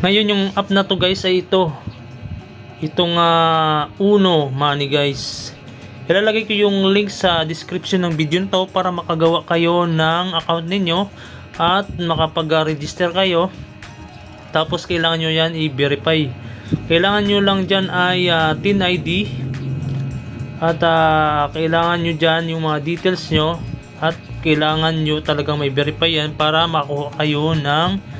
Ngayon yung app na to guys ay itong Uno Money guys. Ilalagay ko yung link sa description ng video nito para makagawa kayo ng account ninyo at makapag-register kayo. Tapos kailangan nyo yan i-verify. Kailangan nyo lang dyan ay TIN ID at kailangan nyo dyan yung mga details nyo at kailangan nyo talagang may verify yan para makuha kayo ng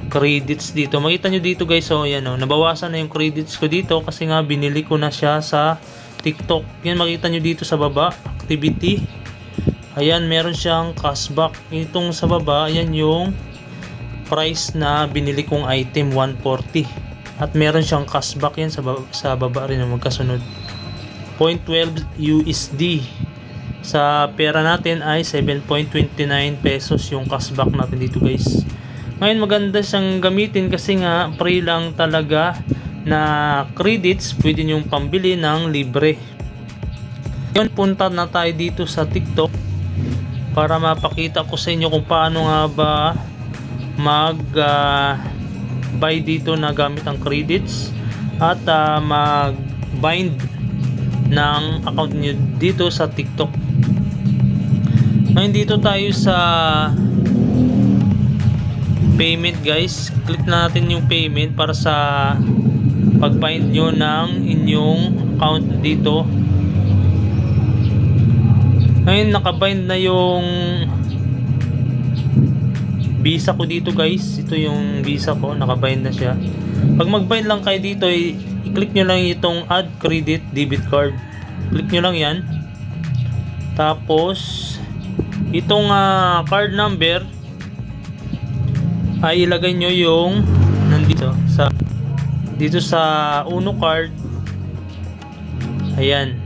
credits dito. Makita nyo dito guys, so yan nabawasan na yung credits ko dito kasi nga binili ko na siya sa TikTok. Yan, makita nyo dito sa baba, activity. Ayan, meron siyang cashback. Itong sa baba, ayan yung price na binili kong item, 140. At meron siyang cashback yan sa baba rin na magkasunod. 0.12 USD. Sa pera natin ay 7.29 pesos yung cashback natin dito guys. Ngayon maganda siyang gamitin kasi nga free lang talaga na credits, pwede nyong pambili ng libre. Ngayon punta na tayo dito sa TikTok para mapakita ko sa inyo kung paano nga ba mag buy dito na gamit ang credits at mag bind ng account nyo dito sa TikTok. Ngayon dito tayo sa payment guys. Click na natin yung payment para sa pag-bind nyo ng inyong account dito. Ngayon nakabind na yung Visa ko dito guys. Ito yung Visa ko, nakabind na siya. Pag mag-bind lang kayo dito, i-click nyo lang itong add credit debit card. Click nyo lang yan. Tapos itong card number ay ilagay nyo yung nandito dito sa Uno card. Ayan,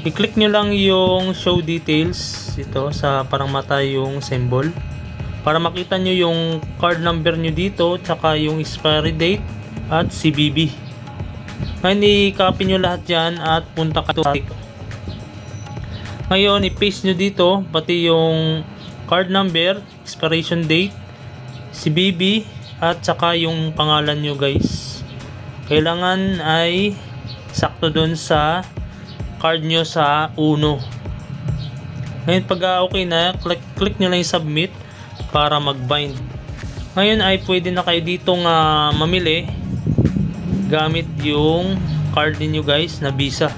i-click nyo lang yung show details ito sa parang mata yung symbol para makita nyo yung card number nyo dito tsaka yung expiry date at CVV. Ngayon i-copy nyo lahat yan at punta ka sa ngayon i-paste nyo dito pati yung card number, expiration date, CVV at saka yung pangalan nyo guys. Kailangan ay sakto dun sa card nyo sa Uno. Ngayon pag okay na, click nyo lang yung submit para mag-bind. Ngayon ay pwede na kayo ditong mamili gamit yung card niyo guys na Visa.